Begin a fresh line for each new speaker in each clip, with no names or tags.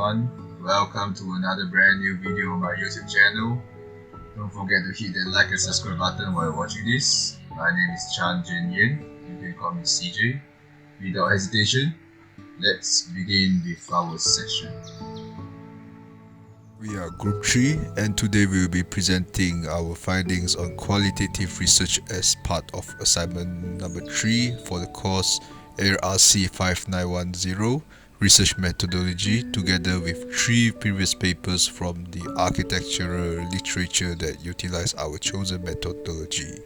everyone. Welcome to another brand new video on my YouTube channel. Don't forget to hit the like and subscribe button while watching this. My name is Jenyen. You can call me CJ. Without hesitation, let's begin with our session.
We are Group 3 and today we will be presenting our findings on qualitative research as part of assignment number 3 for the course ARC 5910 Research Methodology, together with 3 previous papers from the architectural literature that utilize our chosen methodology.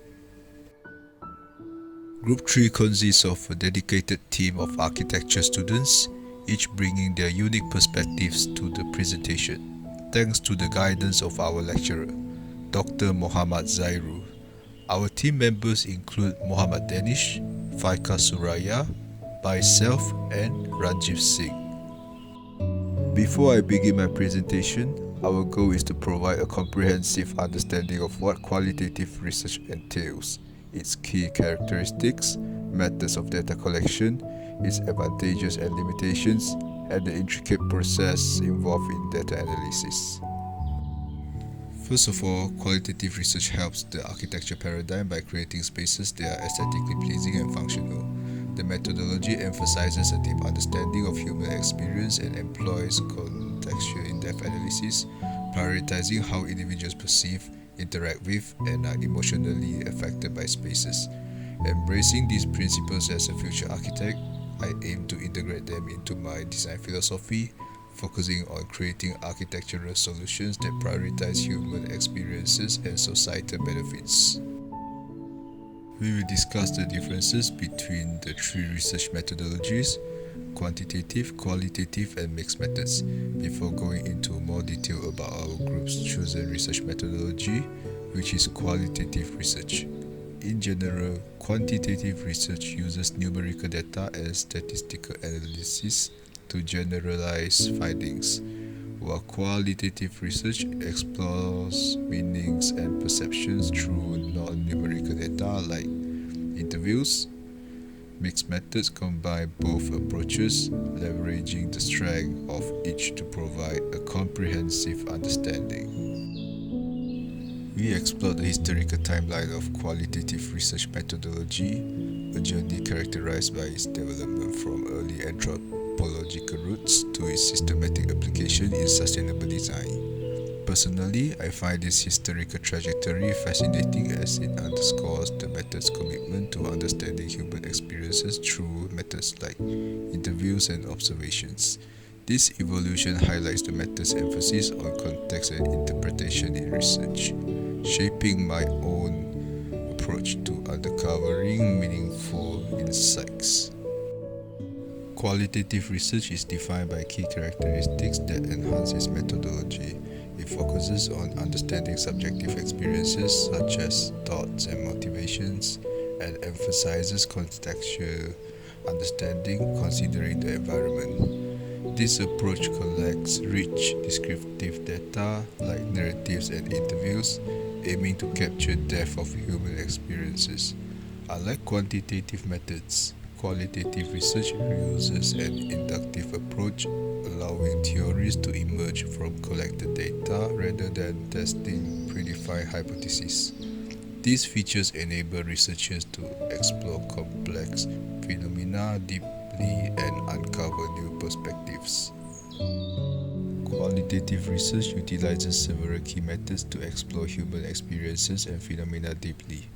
Group 3 consists of a dedicated team of architecture students, each bringing their unique perspectives to the presentation. Thanks to the guidance of our lecturer, Dr. Muhammad Zairul. Our team members include Muhammad Danish, Faiqah Suraiya, myself, and Ranjeev Singh. Before I begin my presentation, our goal is to provide a comprehensive understanding of what qualitative research entails, its key characteristics, methods of data collection, its advantages and limitations, and the intricate process involved in data analysis. First of all, qualitative research helps the architecture paradigm by creating spaces that are aesthetically pleasing and functional. The methodology emphasizes a deep understanding of human experience and employs contextual in-depth analysis, prioritizing how individuals perceive, interact with, and are emotionally affected by spaces. Embracing these principles as a future architect, I aim to integrate them into my design philosophy, focusing on creating architectural solutions that prioritize human experiences and societal benefits. We will discuss the differences between the 3 research methodologies: quantitative, qualitative, and mixed methods, before going into more detail about our group's chosen research methodology, which is qualitative research. In general, quantitative research uses numerical data and statistical analysis to generalize findings, while qualitative research explores meanings and perceptions through non-numerical data like interviews. Mixed methods combine both approaches, leveraging the strength of each to provide a comprehensive understanding. We explored the historical timeline of qualitative research methodology, a journey characterized by its development from early anthropological roots to its systematic application in sustainable design. Personally, I find this historical trajectory fascinating as it underscores the method's commitment to understanding human experiences through methods like interviews and observations. This evolution highlights the method's emphasis on context and interpretation in research, shaping my own approach to uncovering meaningful insights. Qualitative research is defined by key characteristics that enhance its methodology. It focuses on understanding subjective experiences such as thoughts and motivations, and emphasizes contextual understanding, considering the environment. This approach collects rich descriptive data like narratives and interviews, aiming to capture depth of human experiences. Unlike quantitative methods, qualitative research uses an inductive approach, allowing theories to emerge from collected data rather than testing predefined hypotheses. These features enable researchers to explore complex phenomena deeply and uncover new perspectives. Qualitative research utilizes several key methods to explore human experiences and phenomena deeply.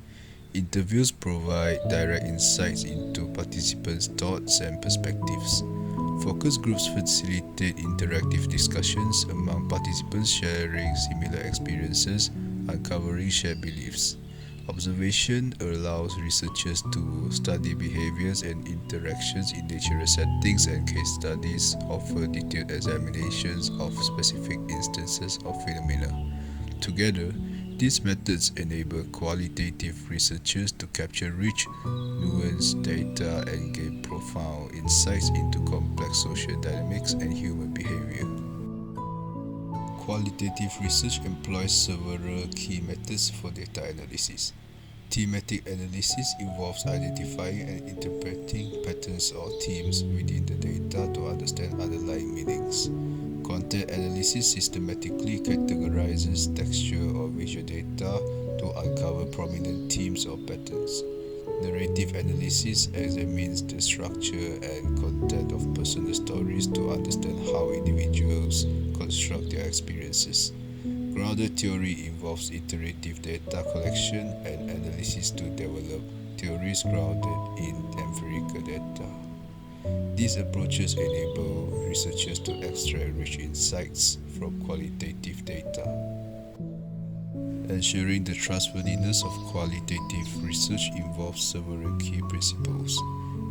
Interviews provide direct insights into participants' thoughts and perspectives. Focus groups facilitate interactive discussions among participants sharing similar experiences, uncovering shared beliefs. Observation allows researchers to study behaviours and interactions in natural settings, and case studies offer detailed examinations of specific instances of phenomena. Together, these methods enable qualitative researchers to capture rich, nuanced data and gain profound insights into complex social dynamics and human behavior. Qualitative research employs several key methods for data analysis. Thematic analysis involves identifying and interpreting patterns or themes within the data to understand underlying meanings. Content analysis systematically categorizes texture or visual data to uncover prominent themes or patterns. Narrative analysis examines the structure and content of personal stories to understand how individuals construct their experiences. Grounded theory involves iterative data collection and analysis to develop theories grounded in empirical data. These approaches enable researchers to extract rich insights from qualitative data. Ensuring the trustworthiness of qualitative research involves several key principles.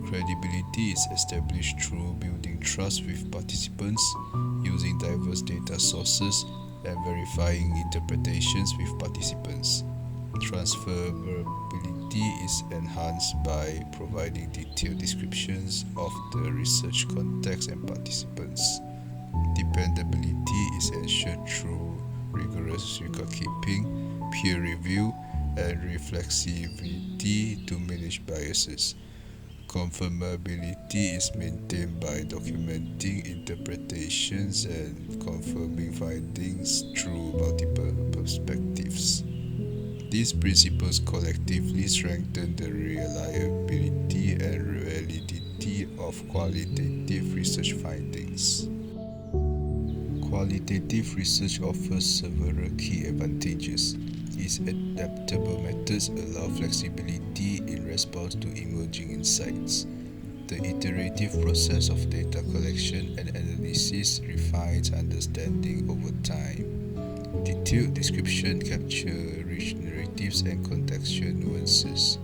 Credibility is established through building trust with participants, using diverse data sources, and verifying interpretations with participants. Transferability is enhanced by providing detailed descriptions of the research context and participants. Dependability is ensured through rigorous record-keeping, peer review, and reflexivity to manage biases. Confirmability is maintained by documenting interpretations and confirming findings through multiple perspectives. These principles collectively strengthen the reliability and validity of qualitative research findings. Qualitative research offers several key advantages. Its adaptable methods allow flexibility in response to emerging insights. The iterative process of data collection and analysis refines understanding over time. Detailed description captures rich narratives and contextual nuances.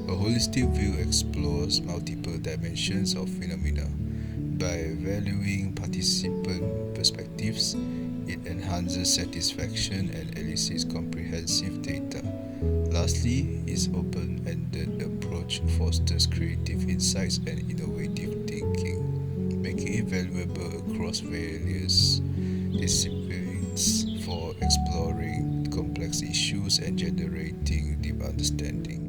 A holistic view explores multiple dimensions of phenomena. By valuing participant perspectives, it enhances satisfaction and elicits comprehensive data. Lastly, its open-ended approach fosters creative insights and innovative thinking, making it valuable across various disciplines for exploring complex issues and generating deep understanding.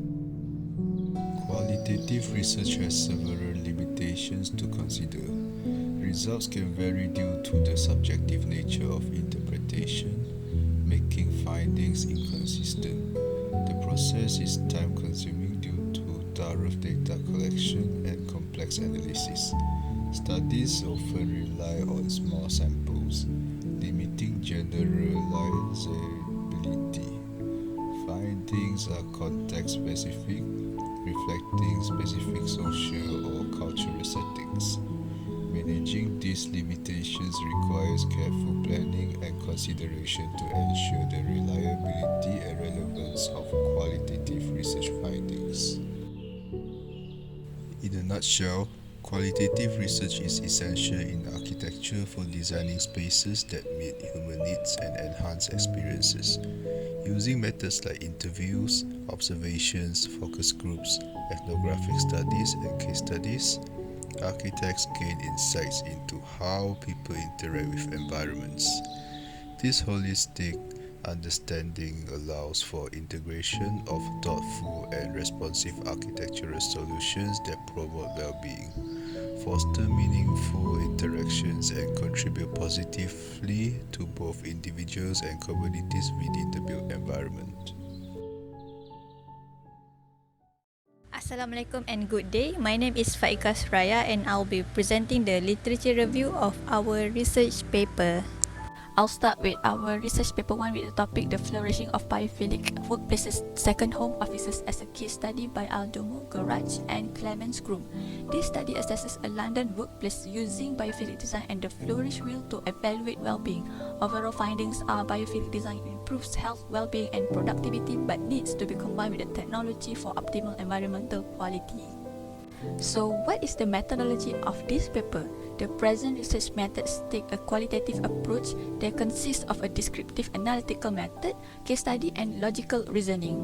Qualitative research has several limitations to consider. Results can vary due to the subjective nature of interpretation, making findings inconsistent. The process is time-consuming due to thorough data collection and complex analysis. Studies often rely on small samples, limiting generalizability. Findings are context-specific, reflecting specific social or cultural settings. Managing these limitations requires careful planning and consideration to ensure the reliability and relevance of qualitative research findings. In a nutshell, qualitative research is essential in architecture for designing spaces that meet human needs and enhance experiences. Using methods like interviews, observations, focus groups, ethnographic studies, and case studies, architects gain insights into how people interact with environments. This holistic understanding allows for integration of thoughtful and responsive architectural solutions that promote well-being, foster meaningful interactions, and contribute positively to both individuals and communities within the built environment.
Assalamualaikum and good day. My name is Faiqah Suraiya and I'll be presenting the literature review of our research paper. I'll start with our research paper 1 with the topic The Flourishing of Biophilic Workplaces Second Home Offices as a case study by Aldomo, Garage and Clemens Groom. This study assesses a London workplace using biophilic design and the flourish wheel to evaluate well-being. Overall findings are biophilic design improves health, well-being and productivity but needs to be combined with the technology for optimal environmental quality. So what is the methodology of this paper? The present research methods take a qualitative approach that consists of a descriptive analytical method, case study and logical reasoning.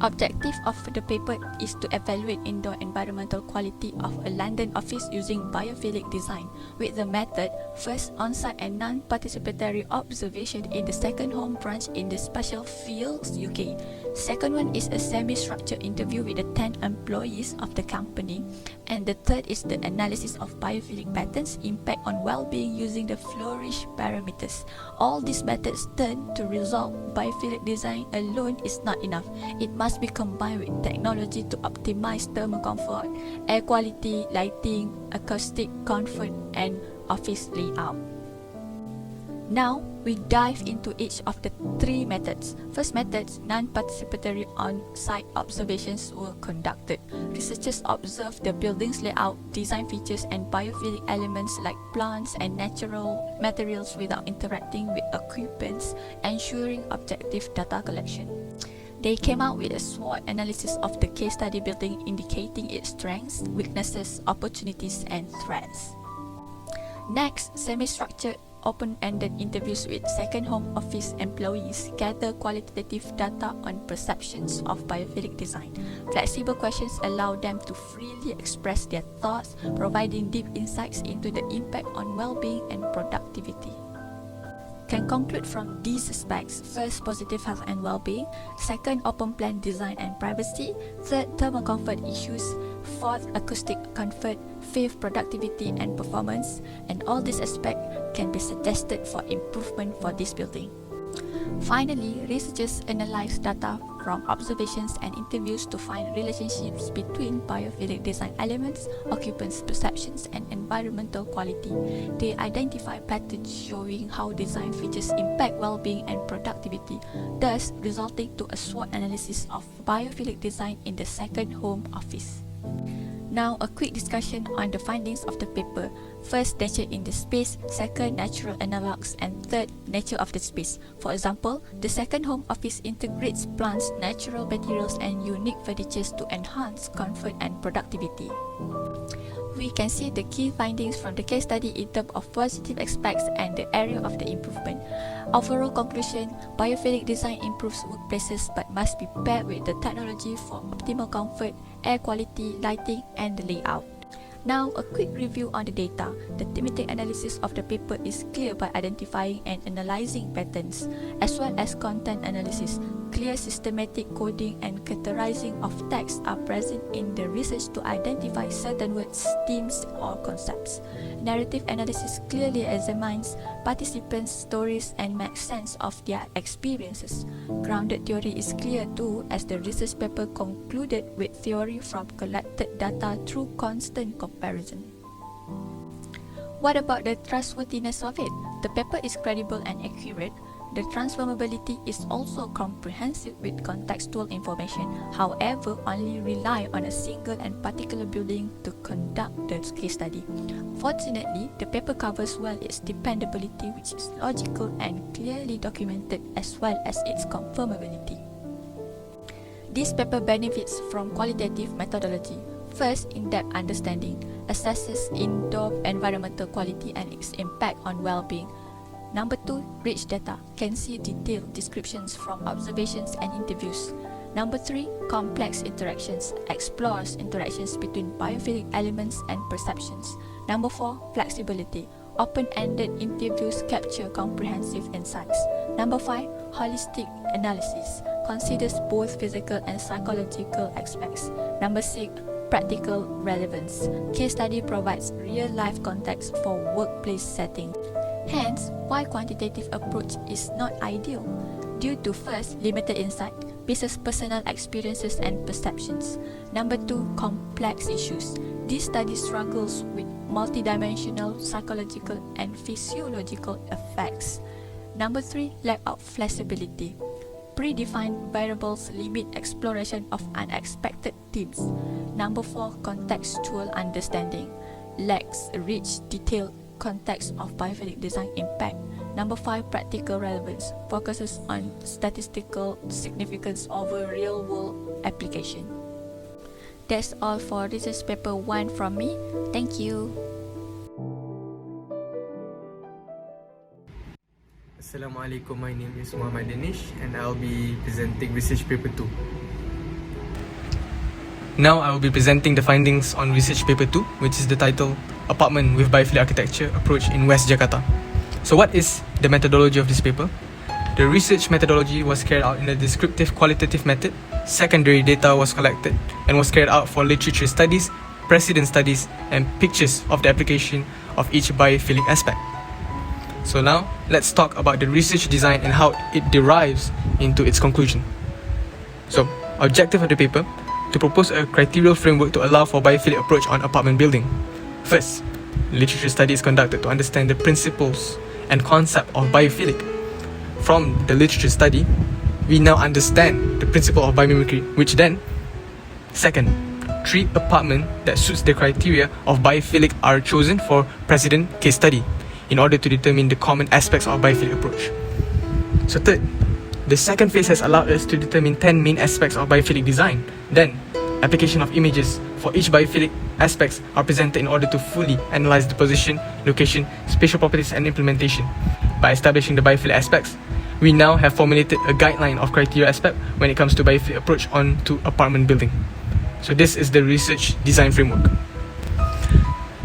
Objective of the paper is to evaluate indoor environmental quality of a London office using biophilic design with the method first on-site and non-participatory observation in the second home branch in the Special Fields UK. Second one is a semi-structured interview with the 10 employees of the company, and the third is the analysis of biophilic patterns impact on well-being using the flourish parameters. All these methods turn to resolve biophilic design alone is not enough. It must be combined with technology to optimize thermal comfort, air quality, lighting, acoustic comfort, and office layout. Now, we dive into each of the three methods. First method, non-participatory on-site observations were conducted. Researchers observed the building's layout, design features, and biophilic elements like plants and natural materials without interacting with occupants, ensuring objective data collection. They came out with a SWOT analysis of the case study building, indicating its strengths, weaknesses, opportunities, and threats. Next, semi-structured open-ended interviews with second home office employees gather qualitative data on perceptions of biophilic design. Flexible questions allow them to freely express their thoughts, providing deep insights into the impact on well-being and productivity. Can conclude from these aspects: first, positive health and well-being; second, open plan design and privacy; third, thermal comfort issues; fourth, acoustic comfort; fifth, productivity and performance. And all these aspects can be suggested for improvement for this building. Finally, researchers analyze data from observations and interviews to find relationships between biophilic design elements, occupants' perceptions, and environmental quality. They identify patterns showing how design features impact well-being and productivity, thus resulting to a SWOT analysis of biophilic design in the second home office. Now, a quick discussion on the findings of the paper. First, nature in the space; second, natural analogues; and third, nature of the space. For example, the second home office integrates plants, natural materials, and unique furnitures to enhance comfort and productivity. We can see the key findings from the case study in terms of positive aspects and the area of the improvement. Overall conclusion: biophilic design improves workplaces but must be paired with the technology for optimal comfort, air quality, lighting, and the layout. Now, a quick review on the data. The thematic analysis of the paper is clear by identifying and analyzing patterns, as well as content analysis. Clear systematic coding and categorizing of text are present in the research to identify certain words, themes, or concepts. Narrative analysis clearly examines participants' stories and makes sense of their experiences. Grounded theory is clear too, as the research paper concluded with theory from collected data through constant comparison. What about the trustworthiness of it? The paper is credible and accurate. The transformability is also comprehensive with contextual information, however, only rely on a single and particular building to conduct the case study. Fortunately, the paper covers well its dependability, which is logical and clearly documented, as well as its confirmability. This paper benefits from qualitative methodology. First, in-depth understanding assesses indoor environmental quality and its impact on well-being. Number 2, rich data can see detailed descriptions from observations and interviews. Number 3, complex interactions explores interactions between biophilic elements and perceptions. Number 4, flexibility. Open-ended interviews capture comprehensive insights. Number 5, holistic analysis considers both physical and psychological aspects. Number 6, practical relevance. Case study provides real-life context for workplace settings. Hence, why quantitative approach is not ideal, due to first, limited insight, business personal experiences and perceptions. Number 2, complex issues. This study struggles with multidimensional psychological and physiological effects. Number 3, lack of flexibility. Predefined variables limit exploration of unexpected themes. Number 4, contextual understanding. Lacks rich, detailed context of biophilic design impact. Number 5, practical relevance focuses on statistical significance over real-world application. That's all for research paper 1 from me. Thank you.
Assalamualaikum, my name is Danish and I'll be presenting research paper 2. Now I will be presenting the findings on research paper 2, which is the title Apartment with Biophilic Architecture Approach in West Jakarta. So what is the methodology of this paper? The research methodology was carried out in a descriptive qualitative method. Secondary data was collected and was carried out for literature studies, precedent studies, and pictures of the application of each biophilic aspect. So now, let's talk about the research design and how it derives into its conclusion. So, objective of the paper, to propose a criterial framework to allow for biophilic approach on apartment building. First, literature study is conducted to understand the principles and concept of biophilic. From the literature study, we now understand the principle of biomimicry, which then, second, 3 apartments that suits the criteria of biophilic are chosen for precedent case study in order to determine the common aspects of biophilic approach. So third, the second phase has allowed us to determine 10 main aspects of biophilic design. Then, application of images for each biophilic aspects are presented in order to fully analyze the position, location, spatial properties and implementation. By establishing the biophilic aspects, we now have formulated a guideline of criteria aspect when it comes to biophilic approach onto apartment building. So this is the research design framework.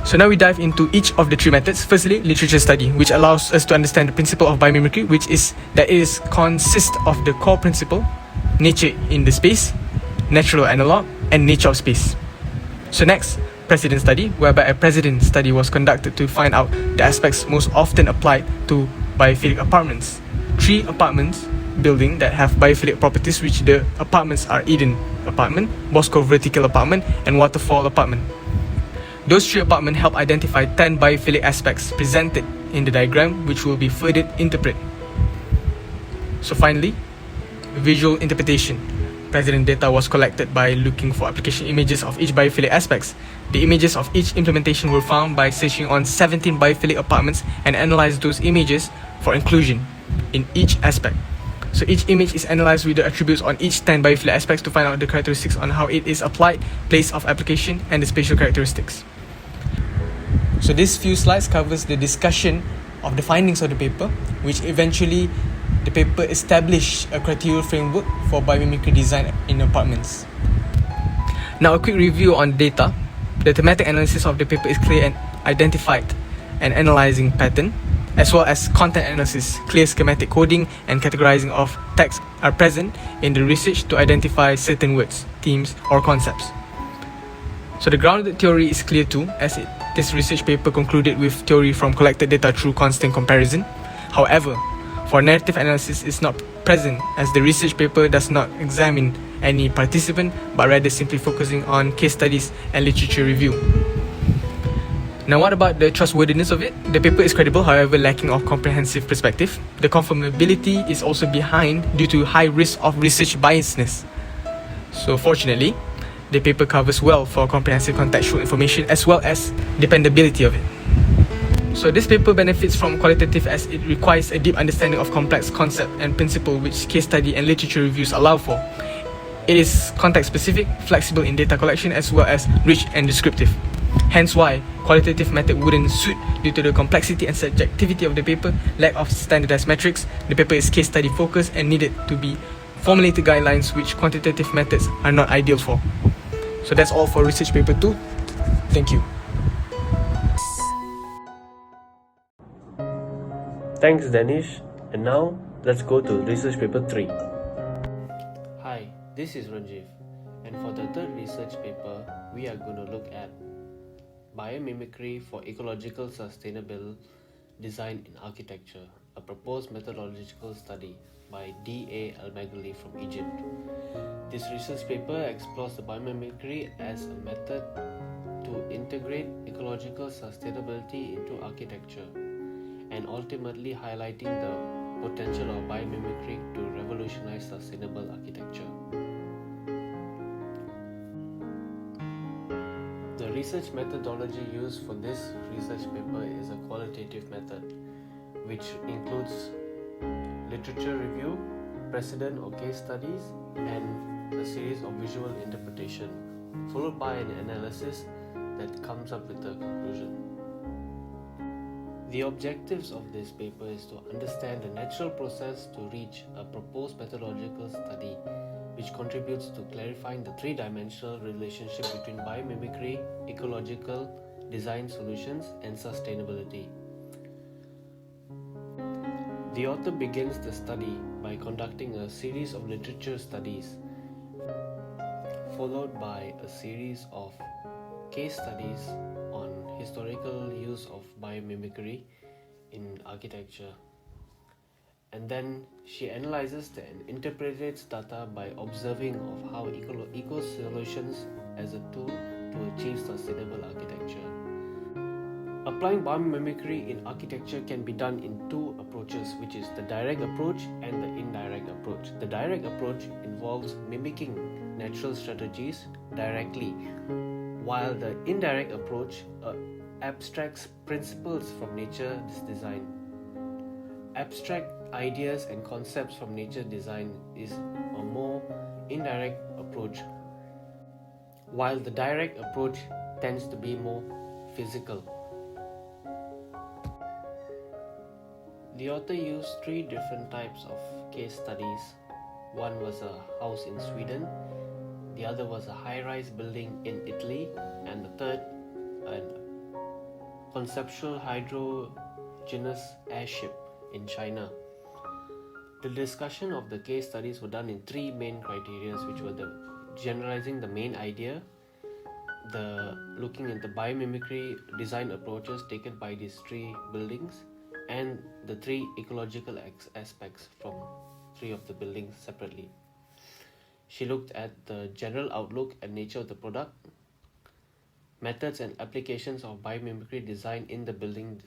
So now we dive into each of the 3 methods. Firstly, literature study, which allows us to understand the principle of biomimicry, which is that it is consists of the core principle, nature in the space, natural analog, and nature of space. So next, precedent study, whereby a precedent study was conducted to find out the aspects most often applied to biophilic apartments. 3 apartments building that have biophilic properties, which the apartments are Eden apartment, Bosco vertical apartment, and Waterfall apartment. Those 3 apartments help identify 10 biophilic aspects presented in the diagram, which will be further interpreted. So finally, visual interpretation. Precedent data was collected by looking for application images of each biophilic aspects. The images of each implementation were found by searching on 17 biophilic apartments and analyzed those images for inclusion in each aspect. So each image is analyzed with the attributes on each 10 biophilic aspects to find out the characteristics on how it is applied, place of application, and the spatial characteristics. So this few slides covers the discussion of the findings of the paper, which eventually the paper established a criteria framework for biomimicry design in apartments. Now a quick review on data. The thematic analysis of the paper is clear and identified and analyzing pattern, as well as content analysis. Clear schematic coding and categorizing of text are present in the research to identify certain words, themes, or concepts. So the grounded theory is clear too, as this research paper concluded with theory from collected data through constant comparison. However, for narrative analysis is not present, as the research paper does not examine any participant, but rather simply focusing on case studies and literature review. Now what about the trustworthiness of it? The paper is credible, however lacking of comprehensive perspective. The conformability is also behind due to high risk of research biasness. So fortunately, the paper covers well for comprehensive contextual information as well as dependability of it. So this paper benefits from qualitative as it requires a deep understanding of complex concept and principle which case study and literature reviews allow for. It is context specific, flexible in data collection as well as rich and descriptive. Hence why qualitative method wouldn't suit due to the complexity and subjectivity of the paper, lack of standardized metrics. The paper is case study focused and needed to be formulated guidelines which quantitative methods are not ideal for. So that's all for research paper 2. Thank you.
Thanks Danish, and now let's go to research paper 3.
Hi, this is Ranjeev, and for the third research paper, we are going to look at biomimicry for ecological sustainable design in architecture, a proposed methodological study by D.A. Al-Maghali from Egypt. This research paper explores the biomimicry as a method to integrate ecological sustainability into architecture, and ultimately highlighting the potential of biomimicry to revolutionize sustainable architecture. The research methodology used for this research paper is a qualitative method, which includes literature review, precedent or case studies, and a series of visual interpretation, followed by an analysis that comes up with a conclusion. The objectives of this paper is to understand the natural process to reach a proposed methodological study which contributes to clarifying the three-dimensional relationship between biomimicry, ecological design solutions, and sustainability. The author begins the study by conducting a series of literature studies, followed by a series of case studies on historical use of biomimicry in architecture. And then she analyzes and interprets data by observing of how eco-solutions as a tool to achieve sustainable architecture. Applying biomimicry in architecture can be done in two approaches, which is the direct approach and the indirect approach. The direct approach involves mimicking natural strategies directly, while the indirect approach abstracts principles from nature's design. Abstract ideas and concepts from nature design is a more indirect approach, while the direct approach tends to be more physical. The author used three different types of case studies. One was a house in Sweden, the other was a high-rise building in Italy, and the third, a conceptual hydrogenous airship in China. The discussion of the case studies were done in three main criteria, which were the generalizing the main idea, the looking at the biomimicry design approaches taken by these three buildings, and the three ecological aspects from three of the buildings separately. She looked at the general outlook and nature of the product, methods and applications of biomimicry design in the buildings,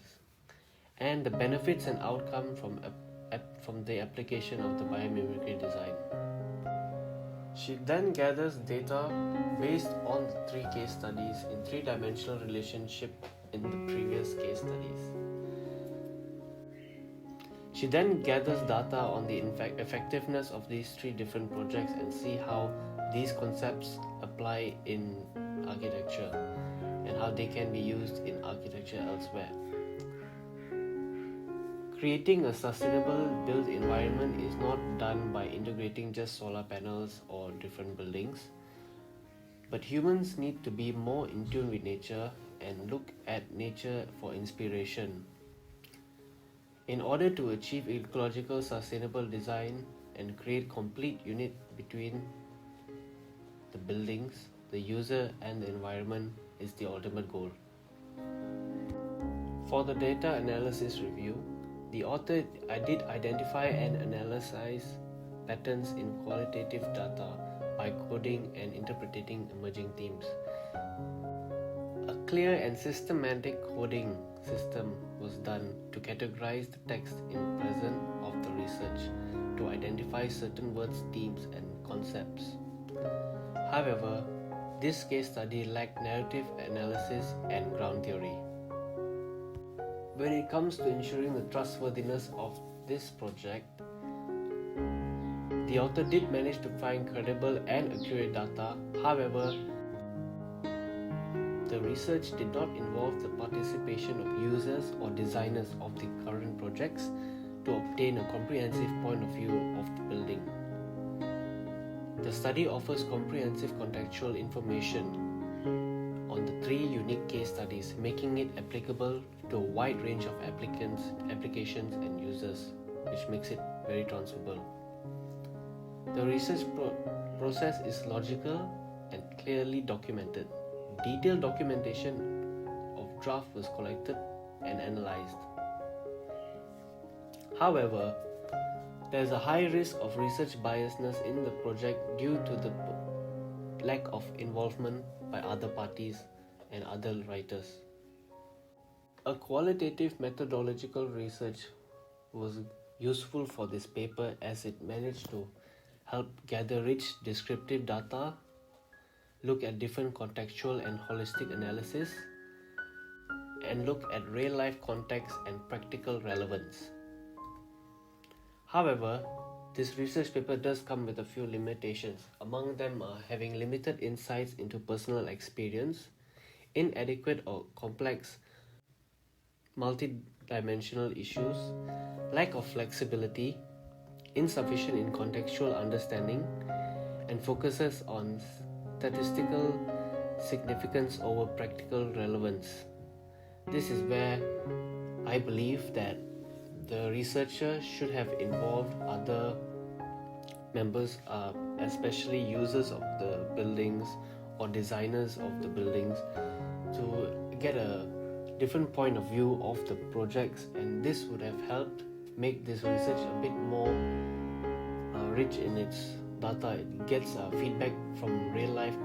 and the benefits and outcome from the application of the biomimicry design. She then gathers data based on the three case studies in three-dimensional relationship in the previous case studies. She then gathers data on the effectiveness of these three different projects and see how these concepts apply in architecture and how they can be used in architecture elsewhere. Creating a sustainable built environment is not done by integrating just solar panels or different buildings, but humans need to be more in tune with nature and look at nature for inspiration. In order to achieve ecological sustainable design and create complete unit between the buildings, the user and the environment is the ultimate goal. For the data analysis review, the author did identify and analyze patterns in qualitative data by coding and interpreting emerging themes. A clear and systematic coding system was done to categorize the text in present of the research to identify certain words, themes, and concepts. However, this case study lacked narrative analysis and ground theory. When it comes to ensuring the trustworthiness of this project, the author did manage to find credible and accurate data. However, the research did not involve the participation of users or designers of the current projects to obtain a comprehensive point of view of the building. The study offers comprehensive contextual information on the three unique case studies, making it applicable to a wide range of applications and users, which makes it very transferable. The research process is logical and clearly documented. Detailed documentation of draft was collected and analyzed. However, there is a high risk of research biasness in the project due to the lack of involvement by other parties and other writers. A qualitative methodological research was useful for this paper as it managed to help gather rich descriptive data, look at different contextual and holistic analysis, and look at real-life context and practical relevance. However, this research paper does come with a few limitations. Among them are having limited insights into personal experience, inadequate or complex multi-dimensional issues, lack of flexibility, insufficient in contextual understanding, and focuses on statistical significance over practical relevance. This is where I believe that the researcher should have involved other members, especially users of the buildings or designers of the buildings, to get a different point of view of the projects, and this would have helped make this research a bit more rich in its data. It gets feedback from real life